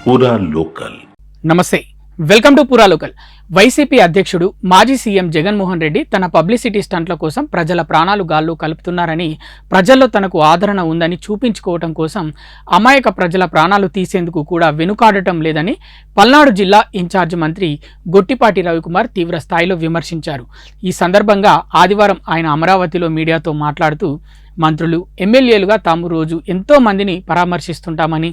పూరా లోకల్. నమస్తే, welcome to పూరా లోకల్. వైసీపీ అధ్యక్షుడు మాజీ సీఎం జగన్మోహన్ రెడ్డి తన పబ్లిసిటీ స్టంట్ల కోసం ప్రజల ప్రాణాలు గాల్లో కలుపుతున్నారని, ప్రజల్లో తనకు ఆదరణ ఉందని చూపించుకోవటం కోసం అమాయక ప్రజల ప్రాణాలు తీసేందుకు కూడా వెనుకాడటం లేదని పల్నాడు జిల్లా ఇన్ఛార్జ్ మంత్రి గొట్టిపాటి రవికుమార్ తీవ్ర స్థాయిలో విమర్శించారు. ఈ సందర్భంగా ఆదివారం ఆయన అమరావతిలో మీడియాతో మాట్లాడుతూ, మంత్రులు, ఎమ్మెల్యేలుగా తాము రోజు ఎంతో మందిని పరామర్శిస్తుంటామని,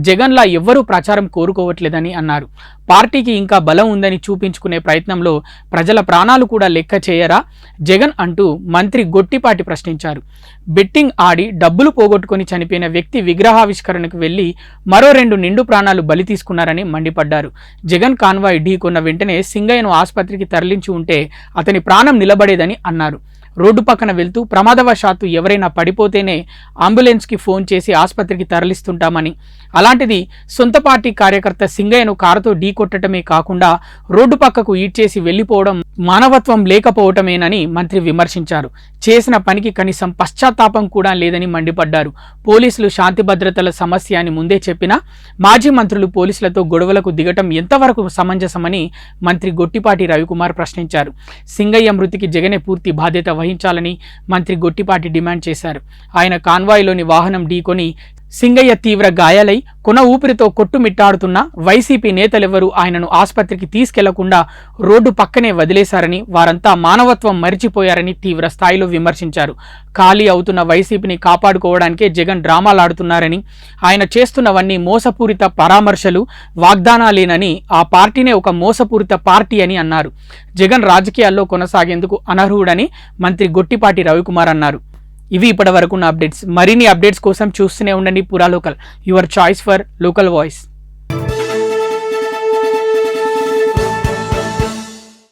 జగన్లా ఎవ్వరూ ప్రచారం కోరుకోవట్లేదని అన్నారు. పార్టీకి ఇంకా బలం ఉందని చూపించుకునే ప్రయత్నంలో ప్రజల ప్రాణాలు కూడా లెక్క చేయరా జగన్ అంటూ మంత్రి గొట్టిపాటి ప్రశ్నించారు. బెట్టింగ్ ఆడి డబ్బులు పోగొట్టుకుని చనిపోయిన వ్యక్తి విగ్రహావిష్కరణకు వెళ్లి మరో 2 నిండు ప్రాణాలు బలి తీసుకున్నారని మండిపడ్డారు. జగన్ కాన్వాయ్ ఢీకొన్న వెంటనే సింగయ్యను ఆసుపత్రికి తరలించి ఉంటే అతని ప్రాణం నిలబడేదని అన్నారు. రోడ్డు పక్కన వెళ్తూ ప్రమాదవశాత్తు ఎవరైనా పడిపోతేనే అంబులెన్స్కి ఫోన్ చేసి ఆసుపత్రికి తరలిస్తుంటామని, అలాంటిది సొంత పార్టీ కార్యకర్త సింగయ్యను కారుతో ఢీకొట్టడమే కాకుండా రోడ్డు పక్కకు ఈడ్చేసి వెళ్లిపోవడం మానవత్వం లేకపోవటమేనని మంత్రి విమర్శించారు. చేసిన పనికి కనీసం పశ్చాత్తాపం కూడా లేదని మండిపడ్డారు. పోలీసులు శాంతి భద్రతల సమస్య అని ముందే చెప్పినా మాజీ మంత్రులు పోలీసులతో గొడవలకు దిగటం ఎంతవరకు సమంజసమని మంత్రి గొట్టిపాటి రవికుమార్ ప్రశ్నించారు. సింగయ్య మృతికి జగనే పూర్తి బాధ్యత వహించాలని మంత్రి గొట్టిపాటి డిమాండ్ చేశారు. ఆయన కాన్వాయ్లోని వాహనం ఢీకొని సింగయ్య తీవ్ర గాయాలై కొన ఊపిరితో కొట్టుమిట్టాడుతున్న వైసీపీ నేతలెవరూ ఆయనను ఆసుపత్రికి తీసుకెళ్లకుండా రోడ్డు పక్కనే వదిలేశారని, వారంతా మానవత్వం మరిచిపోయారని తీవ్ర స్థాయిలో విమర్శించారు. ఖాళీ అవుతున్న వైసీపీని కాపాడుకోవడానికే జగన్ డ్రామాలాడుతున్నారని, ఆయన చేస్తున్నవన్నీ మోసపూరిత పరామర్శలు, వాగ్దానాలేనని, ఆ పార్టీనే ఒక మోసపూరిత పార్టీ అని అన్నారు. జగన్ రాజకీయాల్లో కొనసాగేందుకు అనర్హుడని మంత్రి గొట్టిపాటి రవికుమార్ అన్నారు. ఇవి ఇప్పటి వరకు ఉన్న అప్డేట్స్. మరిన్ని అప్డేట్స్ కోసం చూస్తూనే ఉండండి పూరా local, your choice for local voice.